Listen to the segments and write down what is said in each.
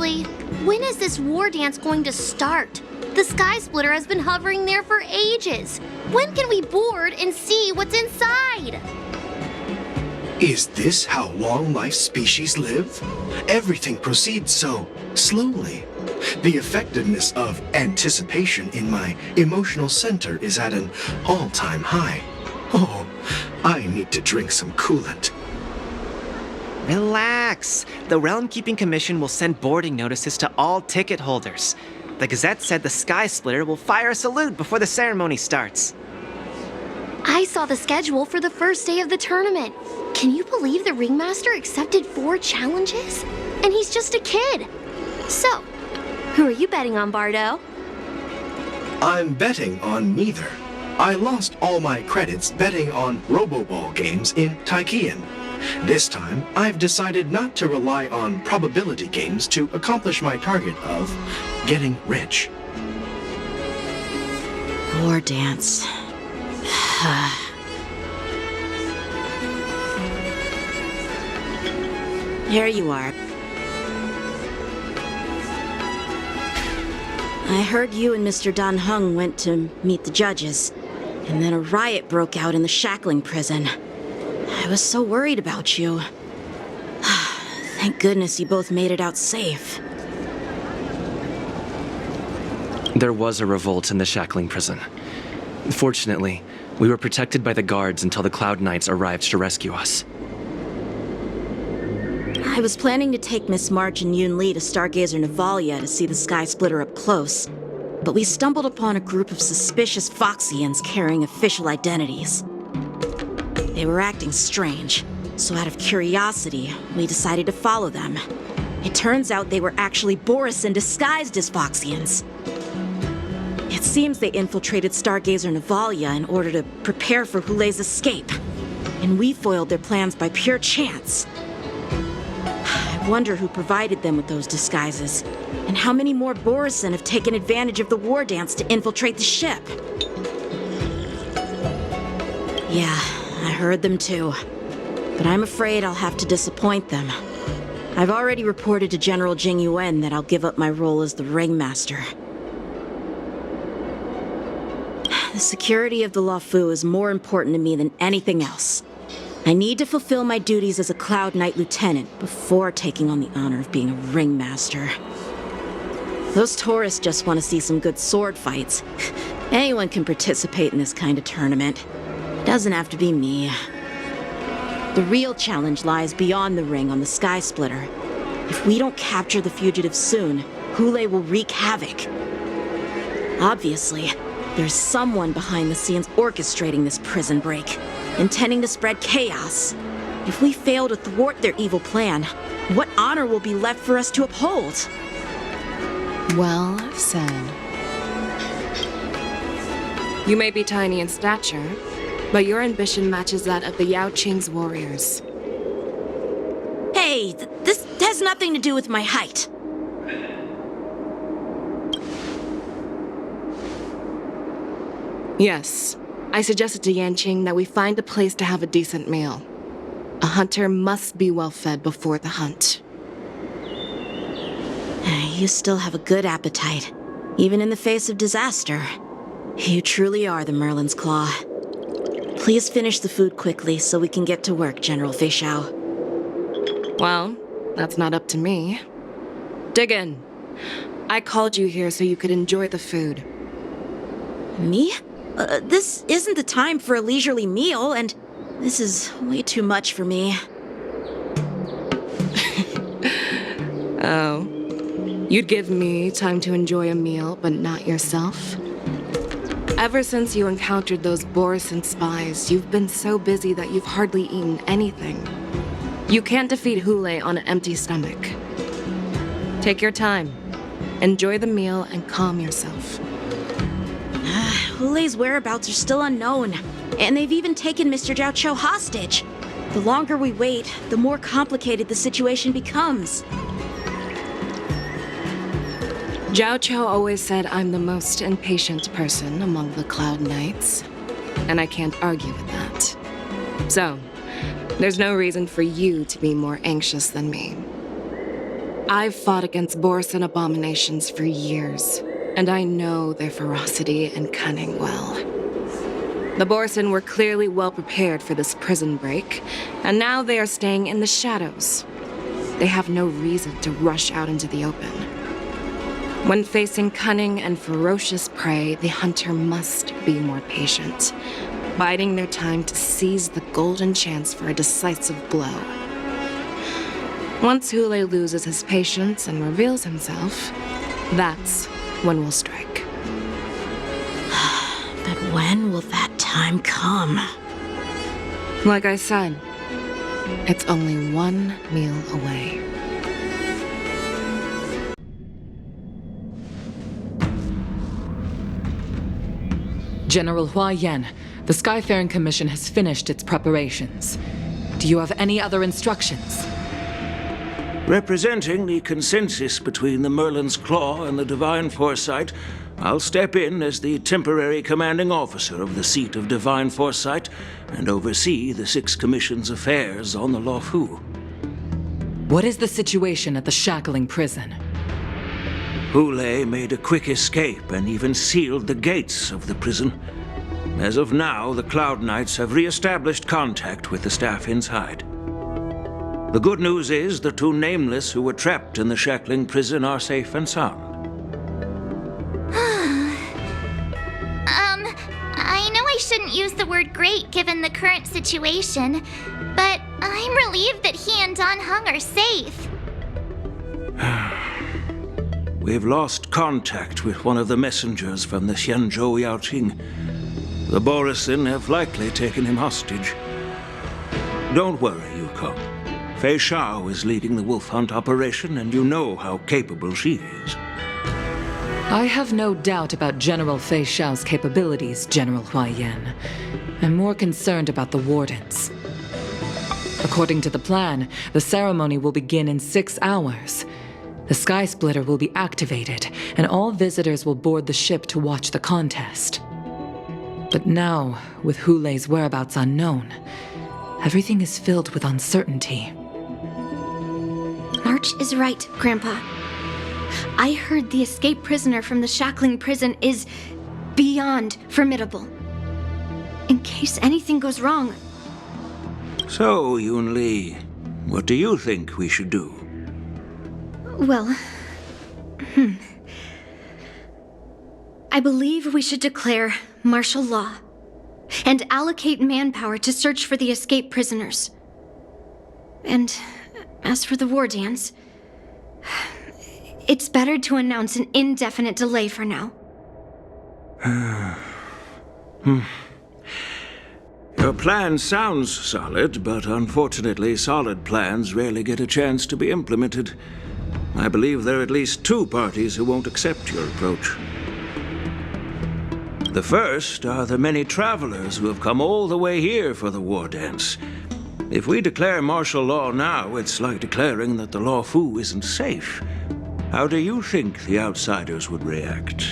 Seriously, when is this war dance going to start? The Sky Splitter has been hovering there for ages. When can we board and see what's inside? Is this how long-life species live? Everything proceeds so slowly. The effectiveness of anticipation in my emotional center is at an all-time high. Oh, I need to drink some coolant. Relax. The Realm Keeping Commission will send boarding notices to all ticket holders. The Gazette said the Sky Splitter will fire a salute before the ceremony starts. I saw the schedule for the first day of the tournament. Can you believe the Ringmaster accepted 4 challenges? And he's just a kid. So, who are you betting on, Bardo? I'm betting on neither. I lost all my credits betting on RoboBall games in Taikian. This time, I've decided not to rely on probability games to accomplish my target of getting rich. War dance. Here you are. I heard you and Mr. Dan Heng went to meet the judges, and then a riot broke out in the shackling prison. I was so worried about you. Thank goodness you both made it out safe. There was a revolt in the shackling prison. Fortunately, we were protected by the guards until the Cloud Knights arrived to rescue us. I was planning to take Miss March and Yoon Lee to Stargazer Navalia to see the Sky Splitter up close, but we stumbled upon a group of suspicious Foxians carrying official identities. They were acting strange, so out of curiosity, we decided to follow them. It turns out they were actually Borisin disguised as Foxians. It seems they infiltrated Stargazer Navalia in order to prepare for Hule's escape, and we foiled their plans by pure chance. I wonder who provided them with those disguises, and how many more Borisin have taken advantage of the war dance to infiltrate the ship. Yeah, I heard them too, but I'm afraid I'll have to disappoint them. I've already reported to General Jing Yuan that I'll give up my role as the Ringmaster. The security of the Luofu is more important to me than anything else. I need to fulfill my duties as a Cloud Knight Lieutenant before taking on the honor of being a Ringmaster. Those tourists just want to see some good sword fights. Anyone can participate in this kind of tournament. It doesn't have to be me. The real challenge lies beyond the ring on the Sky Splitter. If we don't capture the fugitives soon, Hule will wreak havoc. Obviously, there's someone behind the scenes orchestrating this prison break, intending to spread chaos. If we fail to thwart their evil plan, what honor will be left for us to uphold? Well said. You may be tiny in stature, but your ambition matches that of the Yao Qing's warriors. Hey, this has nothing to do with my height. Yes, I suggested to Yanqing that we find a place to have a decent meal. A hunter must be well fed before the hunt. You still have a good appetite, even in the face of disaster. You truly are the Merlin's Claw. Please finish the food quickly so we can get to work, General Feixiao. Well, that's not up to me. Dig in. I called you here so you could enjoy the food. Me? This isn't the time for a leisurely meal, and this is way too much for me. Oh. You'd give me time to enjoy a meal, but not yourself? Ever since you encountered those Borisin spies, you've been so busy that you've hardly eaten anything. You can't defeat Hule on an empty stomach. Take your time. Enjoy the meal and calm yourself. Hule's whereabouts are still unknown, and they've even taken Mr. Zhao Cho hostage. The longer we wait, the more complicated the situation becomes. Zhao Cho always said I'm the most impatient person among the Cloud Knights, and I can't argue with that. So, there's no reason for you to be more anxious than me. I've fought against Borson abominations for years, and I know their ferocity and cunning well. The Borson were clearly well prepared for this prison break, and now they are staying in the shadows. They have no reason to rush out into the open. When facing cunning and ferocious prey, the hunter must be more patient, biding their time to seize the golden chance for a decisive blow. Once Hule loses his patience and reveals himself, that's when we'll strike. But when will that time come? Like I said, it's only one meal away. General Hua Yan, the Skyfaring Commission has finished its preparations. Do you have any other instructions? Representing the consensus between the Merlin's Claw and the Divine Foresight, I'll step in as the temporary commanding officer of the seat of Divine Foresight and oversee the 6 Commission's affairs on the Luofu. What is the situation at the Shackling prison? Hule made a quick escape and even sealed the gates of the prison. As of now, the Cloud Knights have re-established contact with the staff inside. The good news is the 2 Nameless who were trapped in the Shackling prison are safe and sound. I know I shouldn't use the word great given the current situation, but I'm relieved that he and Dan Heng are safe. We've lost contact with one of the messengers from the Xianzhou Yaoting. The Borisin have likely taken him hostage. Don't worry, Yukong. Fei Shao is leading the wolf hunt operation, and you know how capable she is. I have no doubt about General Fei Shao's capabilities, General Hua Yan. I'm more concerned about the wardens. According to the plan, the ceremony will begin in 6 hours. The Sky Splitter will be activated, and all visitors will board the ship to watch the contest. But now, with Hule's whereabouts unknown, everything is filled with uncertainty. March is right, Grandpa. I heard the escaped prisoner from the Shackling prison is beyond formidable. In case anything goes wrong. So, Yun Li, what do you think we should do? Well, I believe we should declare martial law and allocate manpower to search for the escaped prisoners. And as for the war dance, it's better to announce an indefinite delay for now. Your plan sounds solid, but unfortunately, solid plans rarely get a chance to be implemented. I believe there are at least 2 parties who won't accept your approach. The first are the many travelers who have come all the way here for the war dance. If we declare martial law now, it's like declaring that the Luofu isn't safe. How do you think the outsiders would react?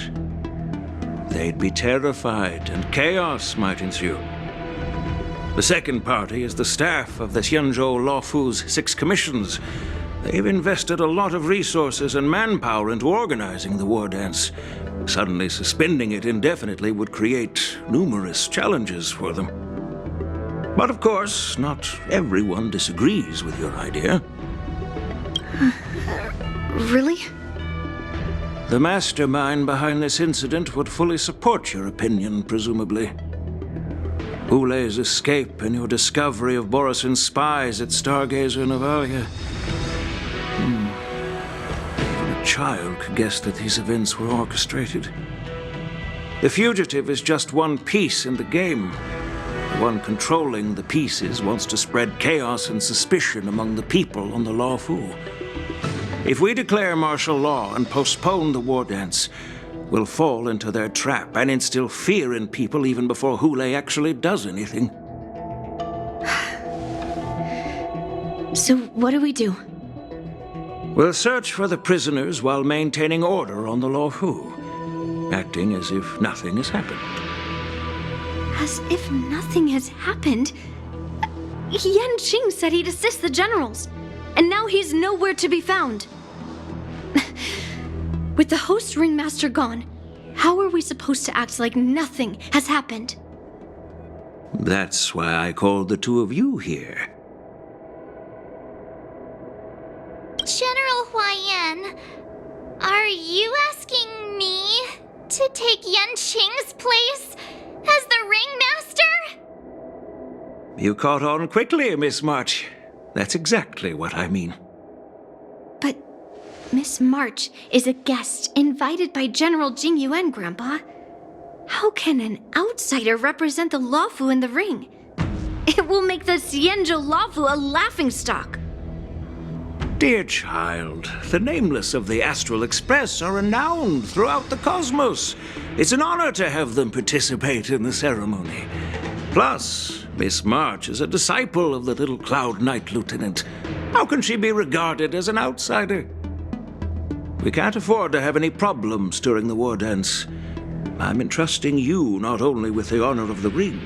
They'd be terrified, and chaos might ensue. The second party is the staff of the Xianzhou Luofu's 6 commissions. They've invested a lot of resources and manpower into organizing the war dance. Suddenly suspending it indefinitely would create numerous challenges for them. But of course, not everyone disagrees with your idea. Really? The mastermind behind this incident would fully support your opinion, presumably. Hule's escape and your discovery of Borisin's spies at Stargazer Navalia. Even a child could guess that these events were orchestrated. The fugitive is just one piece in the game. The one controlling the pieces wants to spread chaos and suspicion among the people on the Luofu. If we declare martial law and postpone the war dance, we'll fall into their trap and instill fear in people even before Hule actually does anything. So what do we do? We'll search for the prisoners while maintaining order on the Luofu, acting as if nothing has happened. As if nothing has happened? Yan Qing said he'd assist the generals, and now he's nowhere to be found. With the host ringmaster gone, how are we supposed to act like nothing has happened? That's why I called the two of you here. General Huaiyan, are you asking me to take Yanqing's place as the ringmaster? You caught on quickly, Miss March. That's exactly what I mean. But Miss March is a guest invited by General Jing Yuan, Grandpa. How can an outsider represent the Lawfu in the ring? It will make the Xianzhou Lawfu a laughingstock. Dear child, the nameless of the Astral Express are renowned throughout the cosmos. It's an honor to have them participate in the ceremony. Plus, Miss March is a disciple of the little Cloud Knight Lieutenant. How can she be regarded as an outsider? We can't afford to have any problems during the war dance. I'm entrusting you not only with the honor of the ring,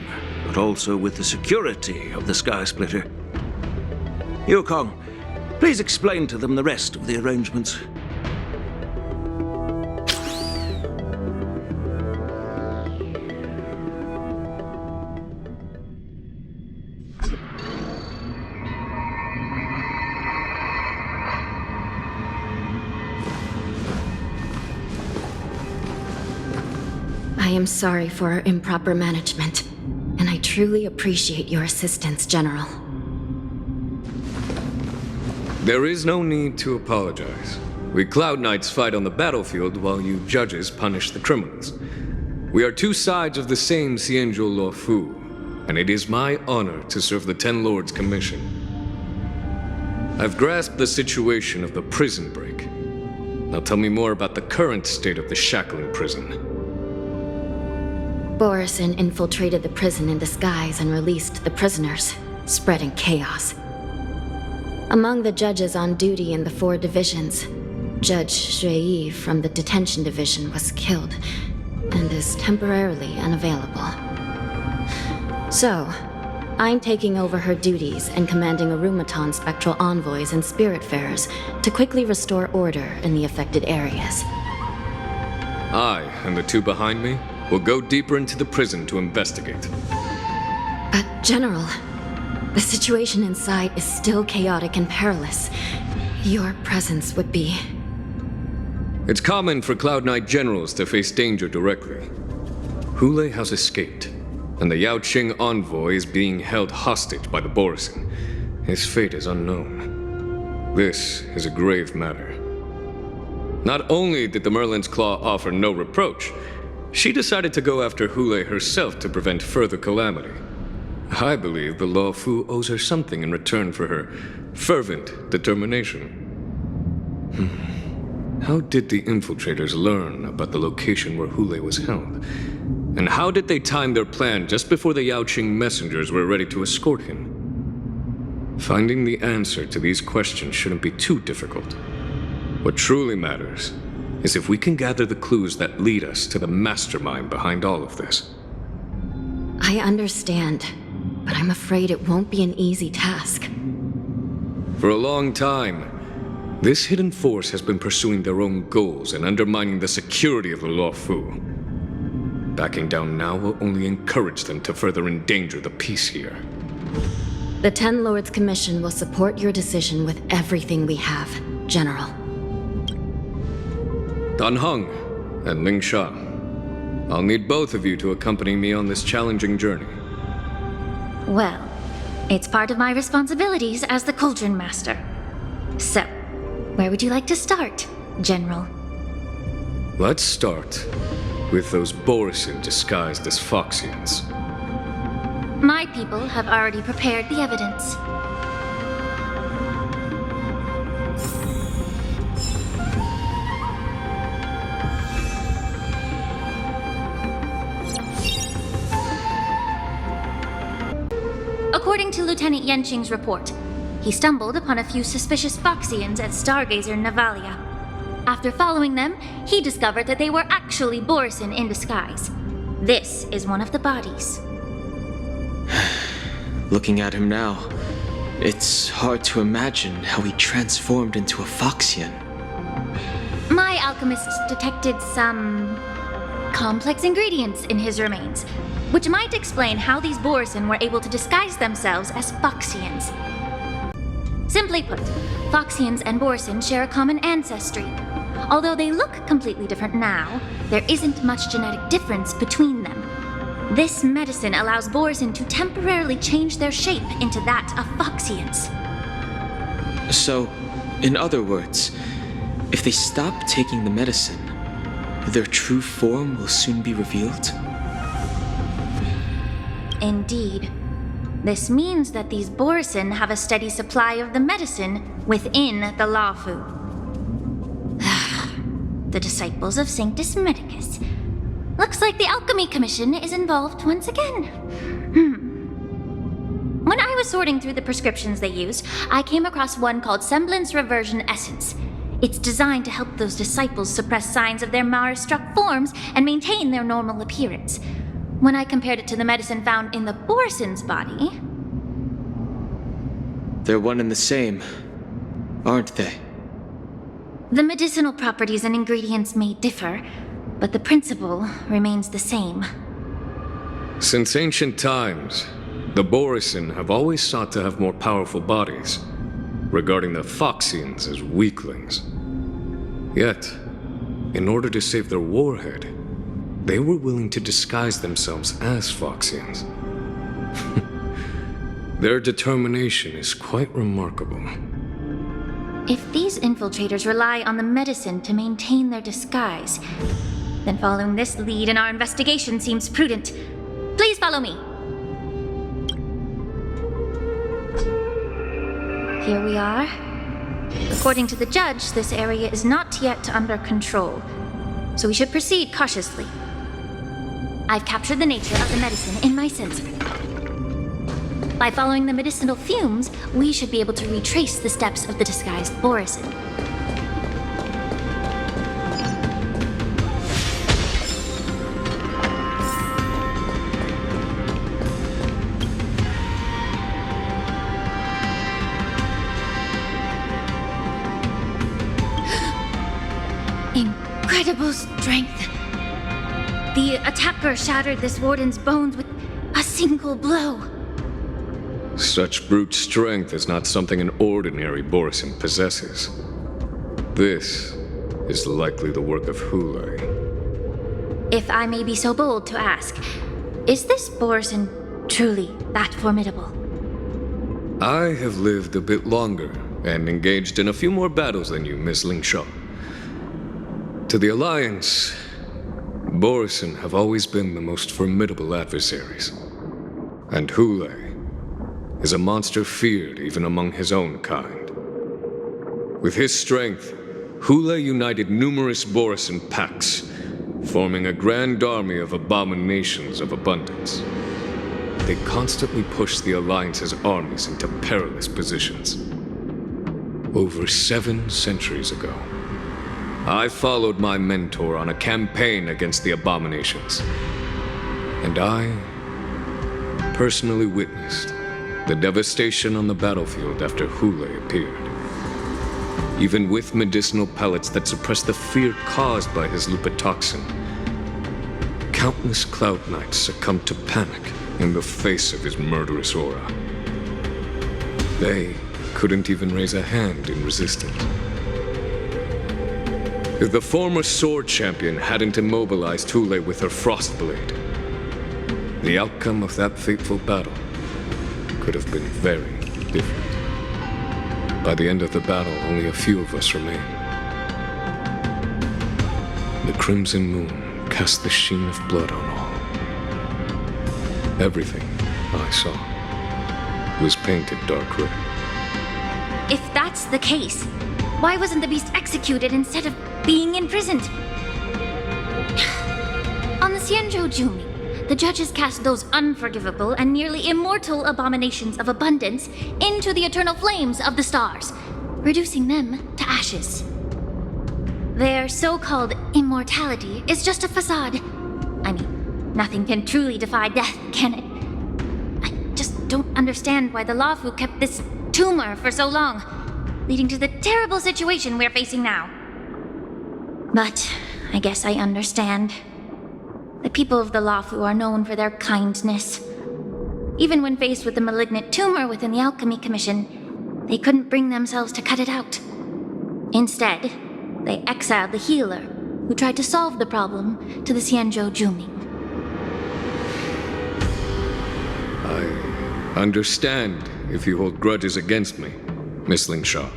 but also with the security of the Sky Splitter. Yukong, please explain to them the rest of the arrangements. I am sorry for our improper management, and I truly appreciate your assistance, General. There is no need to apologize. We Cloud Knights fight on the battlefield while you judges punish the criminals. We are two sides of the same Xianzhou Luofu, and it is my honor to serve the Ten Lords' commission. I've grasped the situation of the prison break. Now tell me more about the current state of the shackling prison. Borison infiltrated the prison in disguise and released the prisoners, spreading chaos. Among the judges on duty in the 4 divisions, Judge Xueyi from the detention division was killed and is temporarily unavailable. So, I'm taking over her duties and commanding Arumaton spectral envoys and spiritfarers to quickly restore order in the affected areas. I and the two behind me will go deeper into the prison to investigate. But, General, the situation inside is still chaotic and perilous. Your presence would be... It's common for Cloud Knight generals to face danger directly. Hule has escaped, and the Yaoqing envoy is being held hostage by the Borison. His fate is unknown. This is a grave matter. Not only did the Merlin's Claw offer no reproach, she decided to go after Hule herself to prevent further calamity. I believe the Luofu owes her something in return for her fervent determination. How did the infiltrators learn about the location where Hule was held? And how did they time their plan just before the Yaoqing messengers were ready to escort him? Finding the answer to these questions shouldn't be too difficult. What truly matters is if we can gather the clues that lead us to the mastermind behind all of this. I understand, but I'm afraid it won't be an easy task. For a long time, this hidden force has been pursuing their own goals and undermining the security of the Luofu. Backing down now will only encourage them to further endanger the peace here. The Ten Lords Commission will support your decision with everything we have, General. Dan Heng and Ling Sha, I'll need both of you to accompany me on this challenging journey. Well, it's part of my responsibilities as the Cauldron Master. So, where would you like to start, General? Let's start with those Borison disguised as Foxians. My people have already prepared the evidence. According to Lieutenant Yanqing's report, he stumbled upon a few suspicious Foxians at Stargazer Navalia. After following them, he discovered that they were actually Borison in disguise. This is one of the bodies. Looking at him now, it's hard to imagine how he transformed into a Foxian. My alchemists detected some complex ingredients in his remains, which might explain how these Borson were able to disguise themselves as Foxians. Simply put, Foxians and Borson share a common ancestry. Although they look completely different now, there isn't much genetic difference between them. This medicine allows Borson to temporarily change their shape into that of Foxians. So, in other words, if they stop taking the medicine, their true form will soon be revealed? Indeed. This means that these Borson have a steady supply of the medicine within the Lawfu. The disciples of Sanctus Medicus. Looks like the Alchemy Commission is involved once again. When I was sorting through the prescriptions they used, I came across one called Semblance Reversion Essence. It's designed to help those disciples suppress signs of their Mara-struck forms and maintain their normal appearance. When I compared it to the medicine found in the Borson's body... They're one and the same, aren't they? The medicinal properties and ingredients may differ, but the principle remains the same. Since ancient times, the Borson have always sought to have more powerful bodies, regarding the Foxians as weaklings. Yet, in order to save their warhead, they were willing to disguise themselves as Foxians. Their determination is quite remarkable. If these infiltrators rely on the medicine to maintain their disguise, then following this lead in our investigation seems prudent. Please follow me. Here we are. According to the judge, this area is not yet under control, so we should proceed cautiously. I've captured the nature of the medicine in my sensor. By following the medicinal fumes, we should be able to retrace the steps of the disguised Borson. Incredible strength. The attacker shattered this warden's bones with a single blow. Such brute strength is not something an ordinary Borson possesses. This is likely the work of Hule. If I may be so bold to ask, is this Borson truly that formidable? I have lived a bit longer and engaged in a few more battles than you, Miss Lingshaw. To the Alliance, Borson have always been the most formidable adversaries. And Hule is a monster feared even among his own kind. With his strength, Hule united numerous Borson packs, forming a grand army of abominations of abundance. They constantly pushed the Alliance's armies into perilous positions. Over 7 centuries ago, I followed my mentor on a campaign against the abominations. And I personally witnessed the devastation on the battlefield after Hule appeared. Even with medicinal pellets that suppressed the fear caused by his lupitoxin, countless Cloud Knights succumbed to panic in the face of his murderous aura. They couldn't even raise a hand in resistance. If the former sword champion hadn't immobilized Hule with her Frostblade, the outcome of that fateful battle could have been very different. By the end of the battle, only a few of us remained. The crimson moon cast the sheen of blood on all. Everything I saw was painted dark red. If that's the case, why wasn't the beast executed instead of being imprisoned? On the Xianzhou Jumi, the judges cast those unforgivable and nearly immortal abominations of abundance into the eternal flames of the stars, reducing them to ashes. Their so-called immortality is just a facade. I mean, nothing can truly defy death, can it? I just don't understand why the Lawfu kept this tumor for so long, leading to the terrible situation we're facing now. But I guess I understand. The people of the Lafu are known for their kindness. Even when faced with a malignant tumor within the Alchemy Commission, they couldn't bring themselves to cut it out. Instead, they exiled the healer, who tried to solve the problem, to the Xianzhou Juming. I understand if you hold grudges against me, Miss Lingshaw.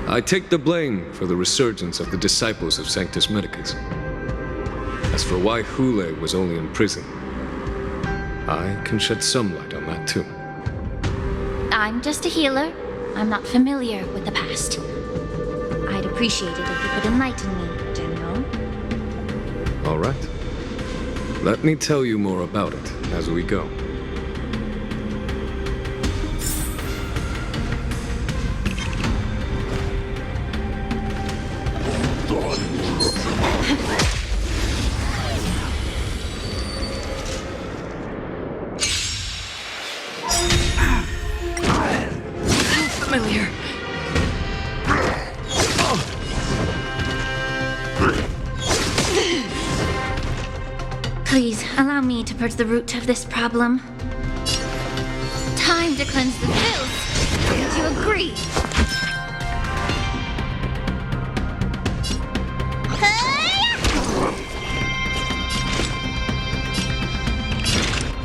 I take the blame for the resurgence of the disciples of Sanctus Medicus. As for why Hule was only in prison, I can shed some light on that too. I'm just a healer. I'm not familiar with the past. I'd appreciate it if you could enlighten me, General. All right. Let me tell you more about it as we go. Familiar. Please, allow me to purge the root of this problem. Time to cleanse the filth. Don't you agree?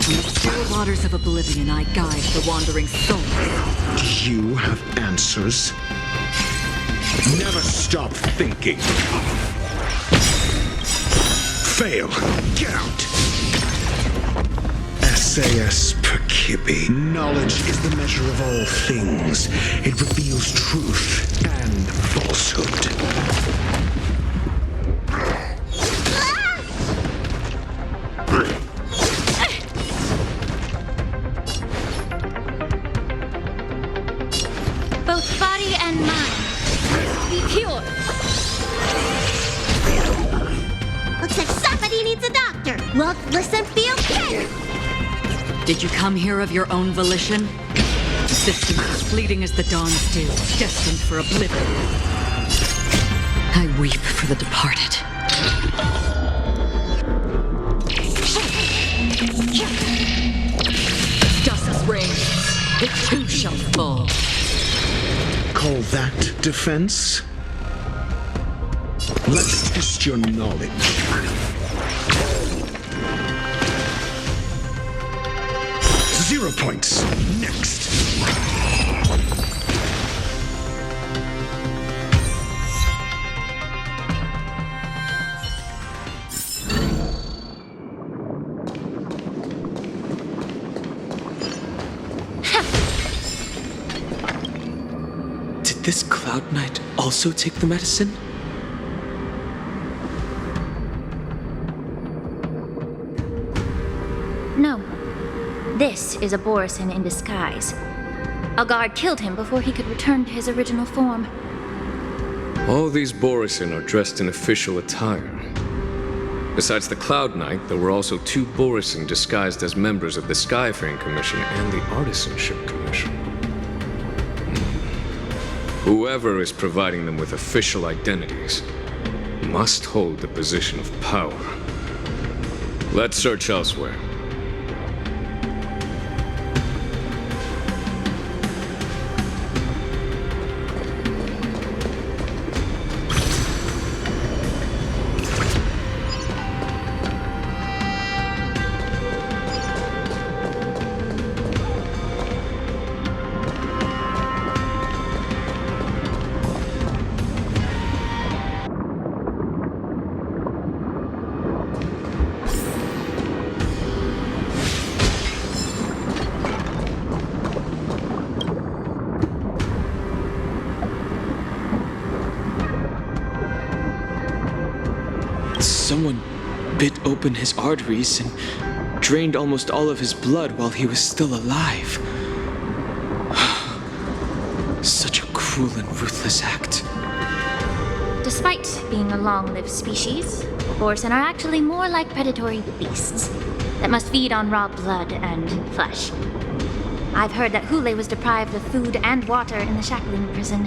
From the still waters of oblivion, I guide the wandering souls. You have answers. Never stop thinking. Fail. Get out. SAS Perkibi. Knowledge is the measure of all things. It reveals truth and falsehood. Both body and mind must be pure. Looks like somebody needs a doctor. Look, listen, feel, kick! Did you come here of your own volition? Systems as fleeting as the dawn's dew, destined for oblivion. I weep for the departed. Justice reigns. It too shall fall. Call that defense? Let's test your knowledge. Zero points. Next. Did this Cloud Knight also take the medicine? No. This is a Borisin in disguise. A guard killed him before he could return to his original form. All these Borisin are dressed in official attire. Besides the Cloud Knight, there were also 2 Borisin disguised as members of the Skyfaring Commission and the Artisanship Commission. Whoever is providing them with official identities must hold the position of power. Let's search elsewhere. Someone bit open his arteries and drained almost all of his blood while he was still alive. Such a cruel and ruthless act. Despite being a long-lived species, Borisin are actually more like predatory beasts that must feed on raw blood and flesh. I've heard that Hule was deprived of food and water in the shackling prison.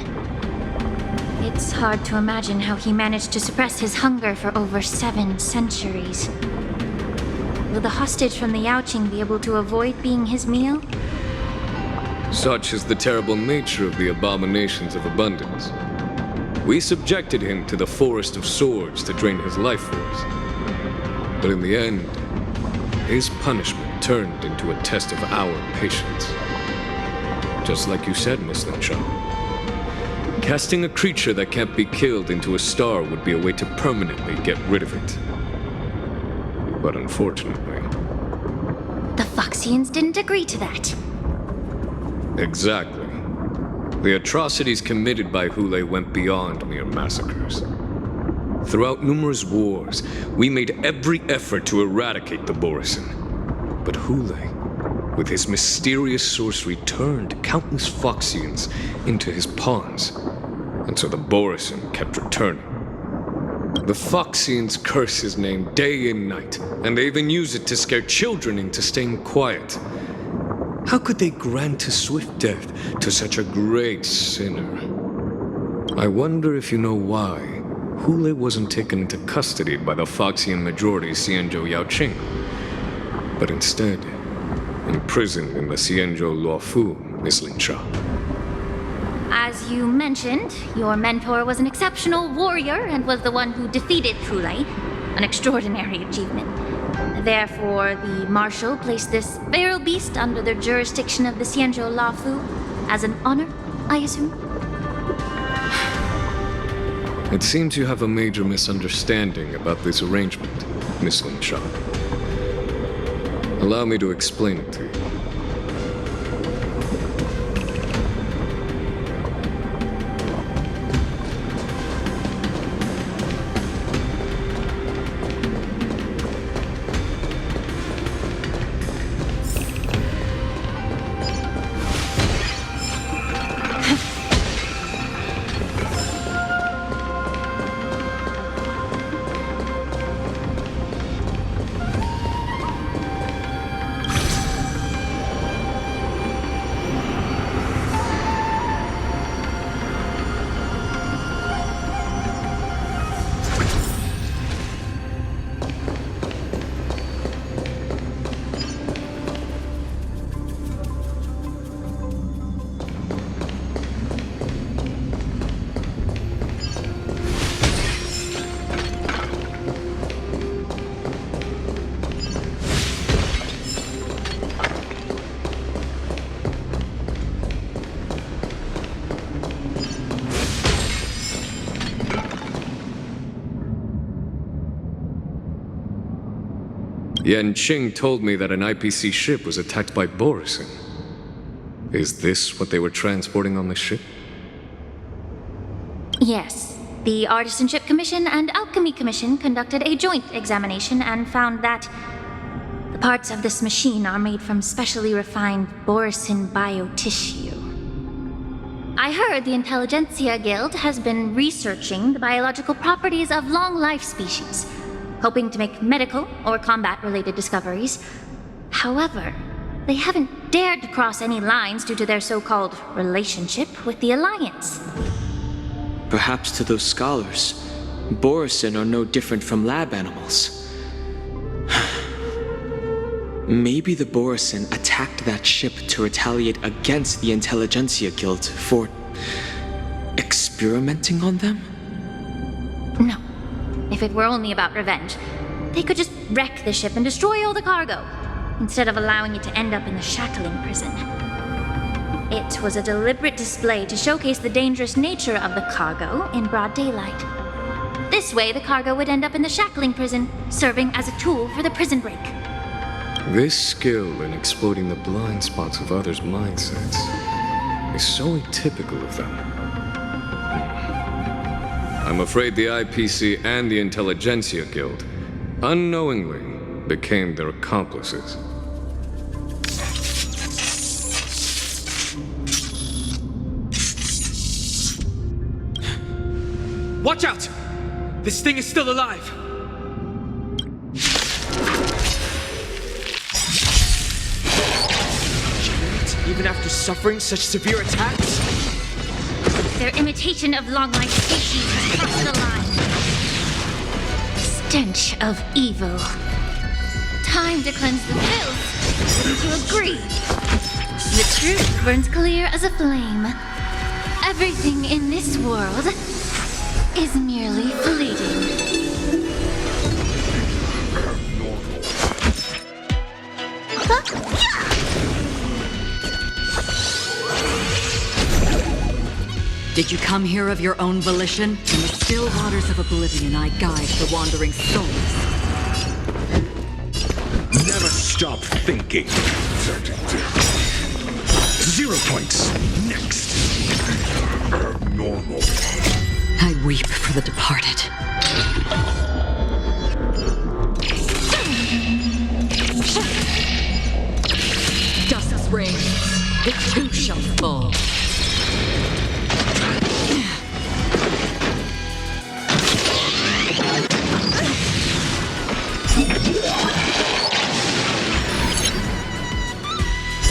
It's hard to imagine how he managed to suppress his hunger for over 7 centuries. Will the hostage from the Yaoqing be able to avoid being his meal? Such is the terrible nature of the abominations of abundance. We subjected him to the forest of swords to drain his life force. But in the end, his punishment turned into a test of our patience. Just like you said, Miss Linshaw. Casting a creature that can't be killed into a star would be a way to permanently get rid of it. But unfortunately... The Foxians didn't agree to that. Exactly. The atrocities committed by Hule went beyond mere massacres. Throughout numerous wars, we made every effort to eradicate the Borisin. But Hule, with his mysterious sorcery, turned countless Foxians into his pawns, and so the Borisin kept returning. The Foxians curse his name day and night, and they even use it to scare children into staying quiet. How could they grant a swift death to such a great sinner? I wonder if you know why Hule wasn't taken into custody by the Foxian majority Xianzhou Yaoqing, but instead imprisoned in the Xianzhou Luofu, Miss Linshaw. As you mentioned, your mentor was an exceptional warrior and was the one who defeated Hule, an extraordinary achievement. Therefore, the Marshal placed this feral beast under the jurisdiction of the Xianzhou Luofu as an honor, I assume? It seems you have a major misunderstanding about this arrangement, Miss Linshaw. Allow me to explain it to you. Yan Qing told me that an IPC ship was attacked by Borisin. Is this what they were transporting on the ship? Yes. The Artisanship Commission and Alchemy Commission conducted a joint examination and found that the parts of this machine are made from specially refined Borisin biotissue. I heard the Intelligentsia Guild has been researching the biological properties of long-life species, hoping to make medical or combat-related discoveries. However, they haven't dared to cross any lines due to their so-called relationship with the Alliance. Perhaps to those scholars, Borisin are no different from lab animals. Maybe the Borisin attacked that ship to retaliate against the Intelligentsia Guild for experimenting on them? No. If it were only about revenge, they could just wreck the ship and destroy all the cargo, instead of allowing it to end up in the shackling prison. It was a deliberate display to showcase the dangerous nature of the cargo in broad daylight. This way, the cargo would end up in the shackling prison, serving as a tool for the prison break. This skill in exploiting the blind spots of others' mindsets is so atypical of them. I'm afraid the IPC and the Intelligentsia Guild unknowingly became their accomplices. Watch out! This thing is still alive! Giant, even after suffering such severe attacks? Their imitation of long-life species has crossed the line. Stench of evil. Time to cleanse the filth. Wouldn't you agree? The truth burns clear as a flame. Everything in this world is merely fleeting. Did you come here of your own volition? In the still waters of oblivion, I guide the wandering souls. Never stop thinking. 0 points. Next. Abnormal. I weep for the departed. Dust's reign. It too shall fall.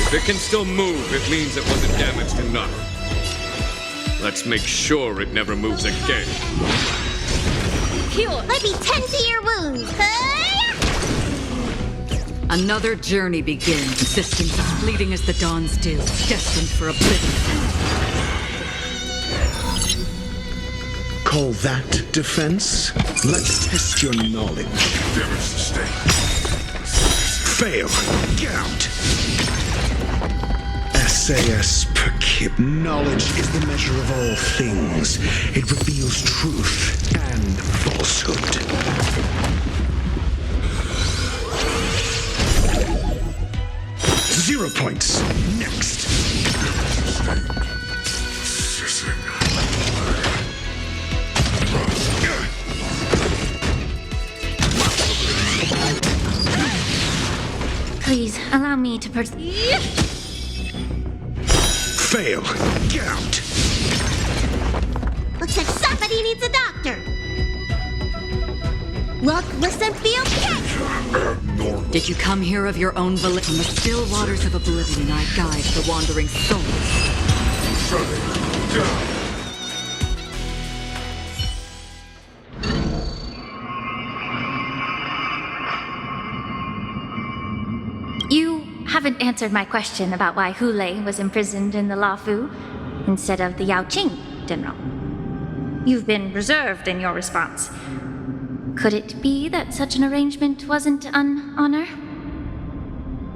If it can still move, it means it wasn't damaged enough. Let's make sure it never moves again. Cure. Let me tend to your wounds. Another journey begins. Existence as fleeting as the dawn's dew, destined for oblivion. Call that defense? Let's test your knowledge. Damage sustained. Fail. Get out. SAS per kib. Knowledge is the measure of all things. It reveals truth and falsehood. Zero points. Next. Please, allow me to Fail. Get out. Looks like somebody needs a doctor. Look, listen, feel, catch! Did you come here of your own volition? From the still waters of oblivion, I guide the wandering souls. You haven't answered my question about why Hule was imprisoned in the Lafu instead of the Yao Qing, General. You've been reserved in your response. Could it be that such an arrangement wasn't an honor?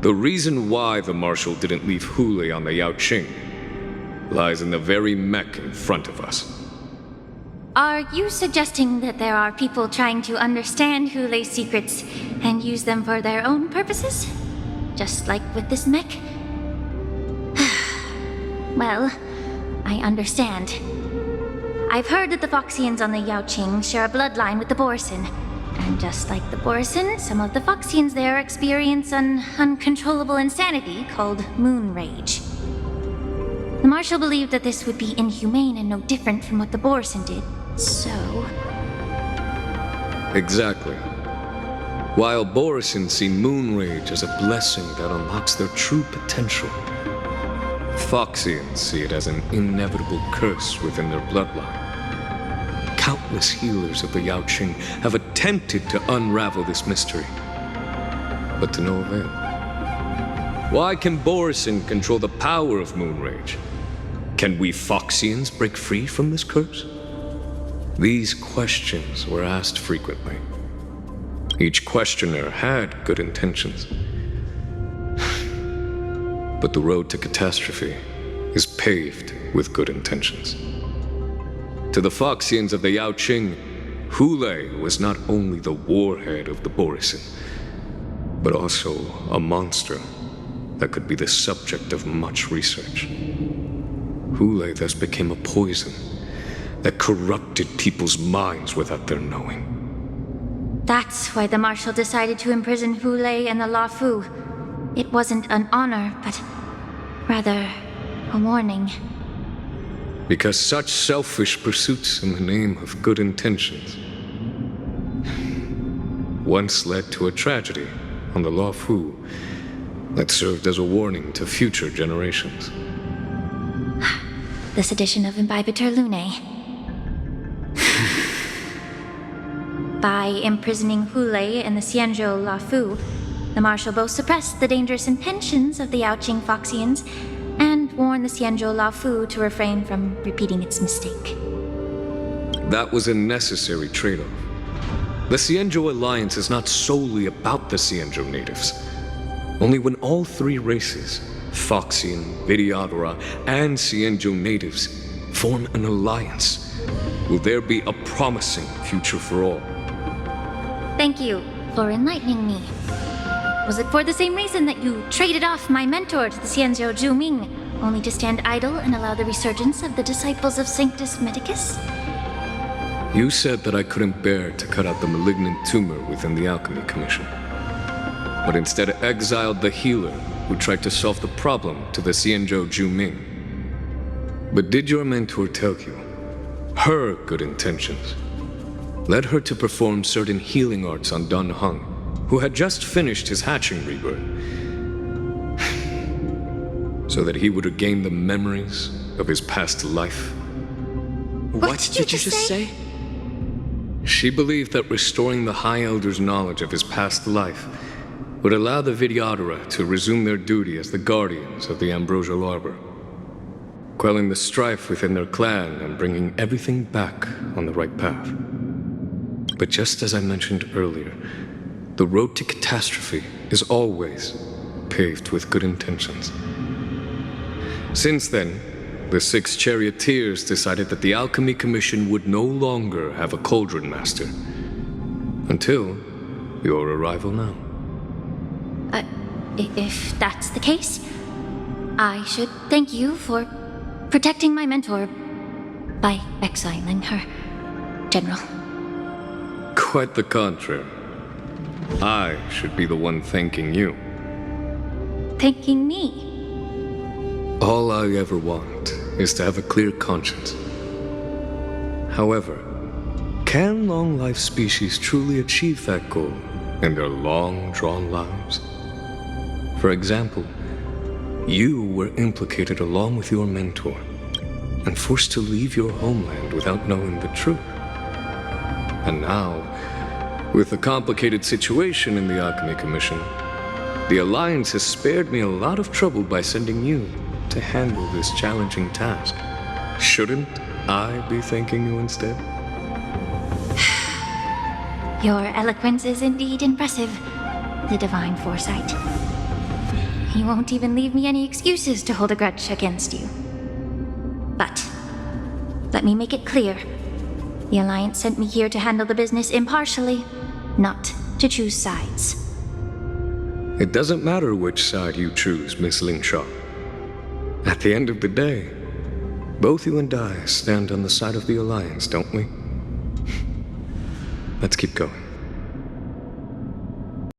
The reason why the Marshal didn't leave Hule on the Yao Qing lies in the very mech in front of us. Are you suggesting that there are people trying to understand Hule's secrets and use them for their own purposes? Just like with this mech? Well, I understand. I've heard that the Foxians on the Yao Qing share a bloodline with the Borson. And just like the Borson, some of the Foxians there experience an uncontrollable insanity called moon rage. The Marshal believed that this would be inhumane and no different from what the Borson did, so... Exactly. While Borson see moon rage as a blessing that unlocks their true potential, Foxians see it as an inevitable curse within their bloodline. Countless healers of the Yao Qing have attempted to unravel this mystery, but to no avail. Why can Borson control the power of moon rage? Can we Foxians break free from this curse? These questions were asked frequently. Each questioner had good intentions. But the road to catastrophe is paved with good intentions. To the Foxians of the Yao Qing, Hule was not only the warhead of the Borson, but also a monster that could be the subject of much research. Hule thus became a poison that corrupted people's minds without their knowing. That's why the Marshal decided to imprison Hule and the Lafu. It wasn't an honor, but rather a warning. Because such selfish pursuits in the name of good intentions once led to a tragedy on the Lafu that served as a warning to future generations. this edition of Imbibitor Lunae. By imprisoning Hule and the Xianzhou Lafu, the Marshal both suppressed the dangerous intentions of the Yaoqing Foxians and warned the Xianzhou Lafu to refrain from repeating its mistake. That was a necessary trade-off. The Xianzhou Alliance is not solely about the Xianzhou natives. Only when all three races, Foxian, Videodora, and Xianzhou natives, form an alliance, will there be a promising future for all. Thank you for enlightening me. Was it for the same reason that you traded off my mentor to the Xianzhou Zhuming, only to stand idle and allow the resurgence of the disciples of Sanctus Medicus? You said that I couldn't bear to cut out the malignant tumor within the Alchemy Commission, but instead exiled the healer who tried to solve the problem to the Xianzhou Zhuming. But did your mentor tell you her good intentions led her to perform certain healing arts on Dun Hung, who had just finished his hatching rebirth, so that he would regain the memories of his past life? What did you just say? She believed that restoring the High Elder's knowledge of his past life would allow the Videodora to resume their duty as the guardians of the Ambrosial Arbor, quelling the strife within their clan and bringing everything back on the right path. But just as I mentioned earlier, the road to catastrophe is always paved with good intentions. Since then, the 6 charioteers decided that the Alchemy Commission would no longer have a cauldron master. Until your arrival now. If that's the case, I should thank you for protecting my mentor by exiling her, General. Quite the contrary. I should be the one thanking you. Thanking me? All I ever want is to have a clear conscience. However, can long-life species truly achieve that goal in their long-drawn lives? For example, you were implicated along with your mentor and forced to leave your homeland without knowing the truth. And now, with the complicated situation in the Alchemy Commission, the Alliance has spared me a lot of trouble by sending you to handle this challenging task. Shouldn't I be thanking you instead? Your eloquence is indeed impressive, the divine foresight. You won't even leave me any excuses to hold a grudge against you. But let me make it clear. The Alliance sent me here to handle the business impartially, not to choose sides. It doesn't matter which side you choose, Miss Lingshaw. At the end of the day, both you and I stand on the side of the Alliance, don't we? Let's keep going.